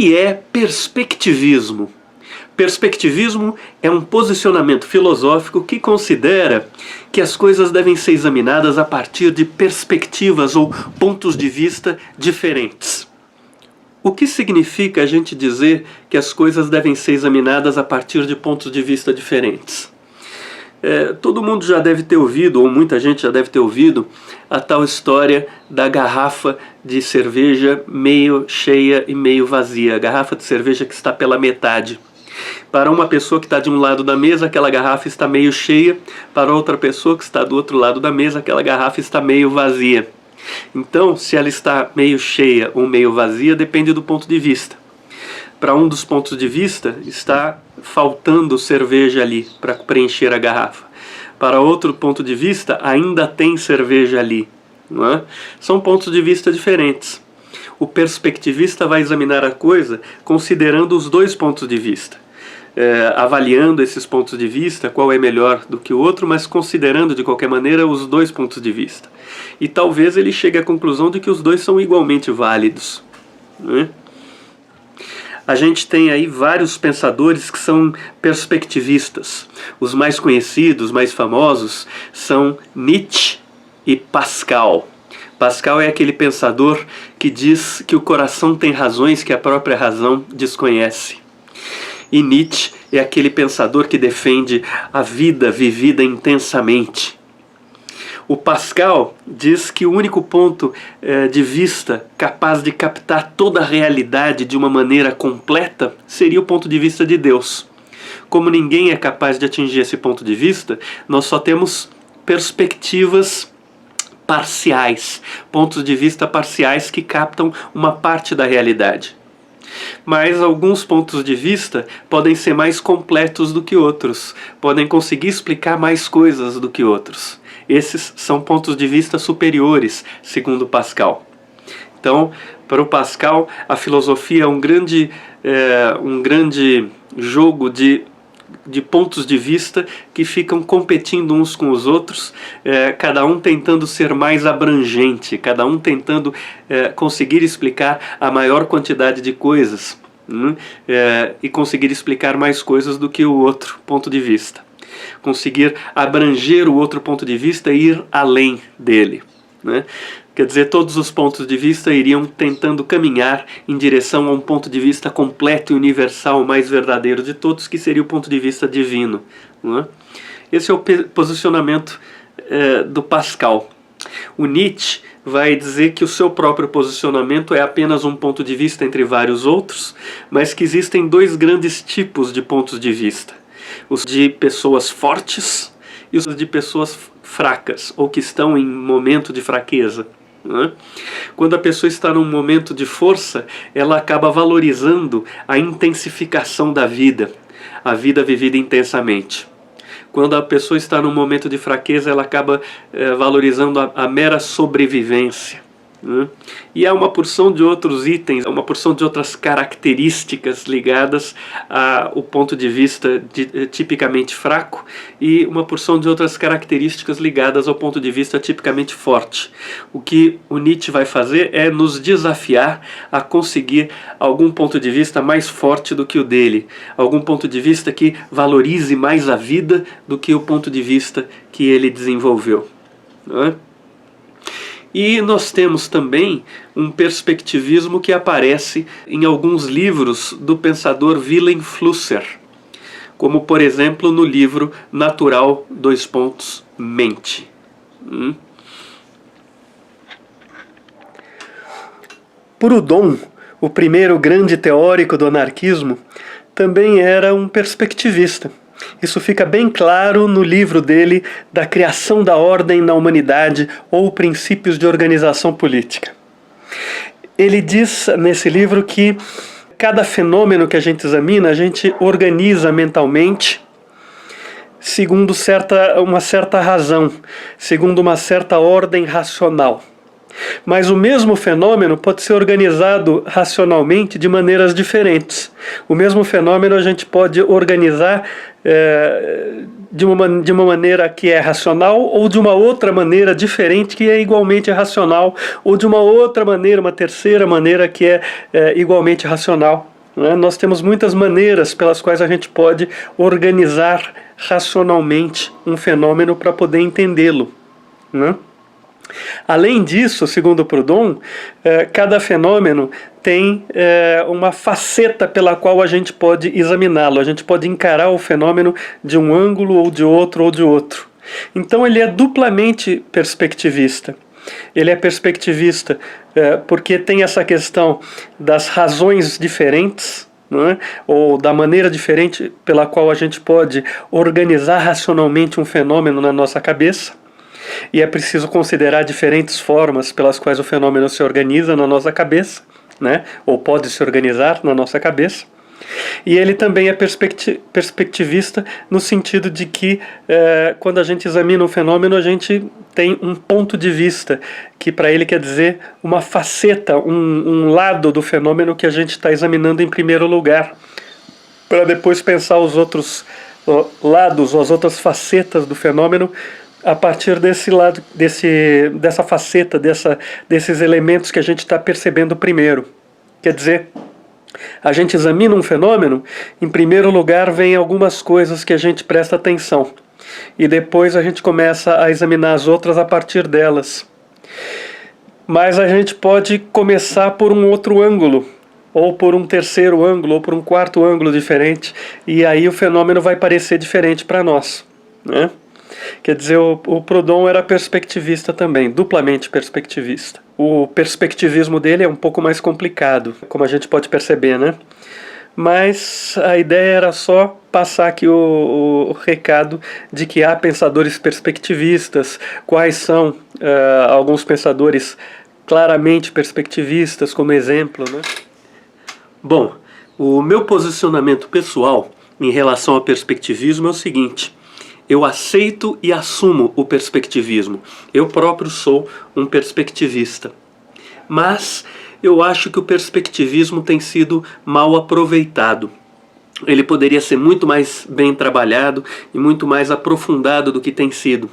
que é perspectivismo? Perspectivismo é um posicionamento filosófico que considera que as coisas devem ser examinadas a partir de perspectivas ou pontos de vista diferentes. O que significa a gente dizer que as coisas devem ser examinadas a partir de pontos de vista diferentes? Todo mundo já deve ter ouvido, ou muita gente já deve ter ouvido, a tal história da garrafa de cerveja meio cheia e meio vazia. A garrafa de cerveja que está pela metade. Para uma pessoa que está de um lado da mesa, aquela garrafa está meio cheia. Para outra pessoa que está do outro lado da mesa, aquela garrafa está meio vazia. Então, se ela está meio cheia ou meio vazia, depende do ponto de vista. Para um dos pontos de vista, está faltando cerveja ali para preencher a garrafa. Para outro ponto de vista, ainda tem cerveja ali. Não é? São pontos de vista diferentes. O perspectivista vai examinar a coisa considerando os dois pontos de vista. Avaliando esses pontos de vista, qual é melhor do que o outro, mas considerando de qualquer maneira os dois pontos de vista. E talvez ele chegue à conclusão de que os dois são igualmente válidos. Né? A gente tem aí vários pensadores que são perspectivistas. Os mais conhecidos, mais famosos, são Nietzsche e Pascal. Pascal é aquele pensador que diz que o coração tem razões que a própria razão desconhece. E Nietzsche é aquele pensador que defende a vida vivida intensamente. O Pascal diz que o único ponto de vista capaz de captar toda a realidade de uma maneira completa seria o ponto de vista de Deus. Como ninguém é capaz de atingir esse ponto de vista, nós só temos perspectivas parciais, pontos de vista parciais que captam uma parte da realidade. Mas alguns pontos de vista podem ser mais completos do que outros, podem conseguir explicar mais coisas do que outros. Esses são pontos de vista superiores, segundo Pascal. Então, para o Pascal, a filosofia é um grande jogo de pontos de vista que ficam competindo uns com os outros, cada um tentando ser mais abrangente, cada um tentando conseguir explicar a maior quantidade de coisas, e conseguir explicar mais coisas do que o outro ponto de vista. Conseguir abranger o outro ponto de vista e ir além dele. Né? Quer dizer, todos os pontos de vista iriam tentando caminhar em direção a um ponto de vista completo e universal, mais verdadeiro de todos, que seria o ponto de vista divino. Não é? Esse é o posicionamento do Pascal. O Nietzsche vai dizer que o seu próprio posicionamento é apenas um ponto de vista entre vários outros, mas que existem dois grandes tipos de pontos de vista. Os de pessoas fortes e os de pessoas fracas, ou que estão em momento de fraqueza. Né? Quando a pessoa está num momento de força, ela acaba valorizando a intensificação da vida, a vida vivida intensamente. Quando a pessoa está num momento de fraqueza, ela acaba valorizando a mera sobrevivência. Né? E há uma porção de outros itens, uma porção de outras características ligadas ao ponto de vista tipicamente fraco e uma porção de outras características ligadas ao ponto de vista tipicamente forte. O que o Nietzsche vai fazer é nos desafiar a conseguir algum ponto de vista mais forte do que o dele, algum ponto de vista que valorize mais a vida do que o ponto de vista que ele desenvolveu. Não é? E nós temos também um perspectivismo que aparece em alguns livros do pensador Wilhelm Flusser, como por exemplo no livro Natural: Mente. Proudhon, o primeiro grande teórico do anarquismo, também era um perspectivista. Isso fica bem claro no livro dele Da Criação da Ordem na Humanidade ou Princípios de Organização Política. Ele diz nesse livro que cada fenômeno que a gente examina, a gente organiza mentalmente segundo uma certa razão, segundo uma certa ordem racional. Mas o mesmo fenômeno pode ser organizado racionalmente de maneiras diferentes. O mesmo fenômeno a gente pode organizar de uma maneira que é racional, ou de uma outra maneira diferente que é igualmente racional, ou de uma outra maneira, uma terceira maneira que é igualmente racional. né? Nós temos muitas maneiras pelas quais a gente pode organizar racionalmente um fenômeno para poder entendê-lo, né? Além disso, segundo Proudhon, cada fenômeno tem uma faceta pela qual a gente pode examiná-lo. A gente pode encarar o fenômeno de um ângulo ou de outro ou de outro. Então ele é duplamente perspectivista. Ele é perspectivista porque tem essa questão das razões diferentes, né, ou da maneira diferente pela qual a gente pode organizar racionalmente um fenômeno na nossa cabeça. E é preciso considerar diferentes formas pelas quais o fenômeno se organiza na nossa cabeça, né? Ou pode se organizar na nossa cabeça. E ele também é perspectivista no sentido de que quando a gente examina um fenômeno, a gente tem um ponto de vista, que para ele quer dizer uma faceta, um lado do fenômeno que a gente está examinando em primeiro lugar, para depois pensar os outros lados, ou as outras facetas do fenômeno, a partir desse lado, dessa faceta, desses elementos que a gente está percebendo primeiro. Quer dizer, a gente examina um fenômeno, em primeiro lugar vem algumas coisas que a gente presta atenção, e depois a gente começa a examinar as outras a partir delas. Mas a gente pode começar por um outro ângulo, ou por um terceiro ângulo, ou por um quarto ângulo diferente, e aí o fenômeno vai parecer diferente para nós, né? Quer dizer, o Proudhon era perspectivista também, duplamente perspectivista. O perspectivismo dele é um pouco mais complicado, como a gente pode perceber, né? Mas a ideia era só passar aqui o recado de que há pensadores perspectivistas, quais são alguns pensadores claramente perspectivistas, como exemplo, né? Bom, o meu posicionamento pessoal em relação ao perspectivismo é o seguinte: eu aceito e assumo o perspectivismo. Eu próprio sou um perspectivista. Mas eu acho que o perspectivismo tem sido mal aproveitado. Ele poderia ser muito mais bem trabalhado e muito mais aprofundado do que tem sido.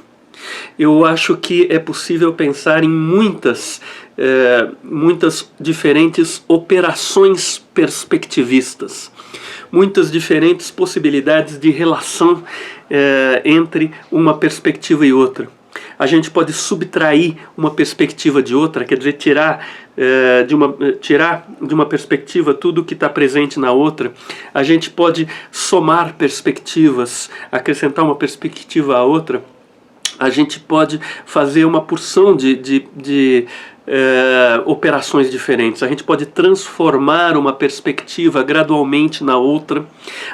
Eu acho que é possível pensar em muitas diferentes operações perspectivistas, muitas diferentes possibilidades de relação entre uma perspectiva e outra. A gente pode subtrair uma perspectiva de outra, quer dizer, tirar de uma perspectiva tudo que está presente na outra. A gente pode somar perspectivas, acrescentar uma perspectiva à outra. A gente pode fazer uma porção de operações diferentes. A gente pode transformar uma perspectiva gradualmente na outra.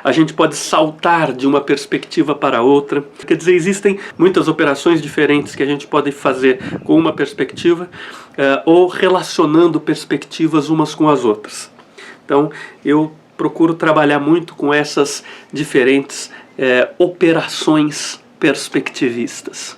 A gente pode saltar de uma perspectiva para outra. Quer dizer, existem muitas operações diferentes que a gente pode fazer com uma perspectiva ou relacionando perspectivas umas com as outras. Então, eu procuro trabalhar muito com essas diferentes operações perspectivistas.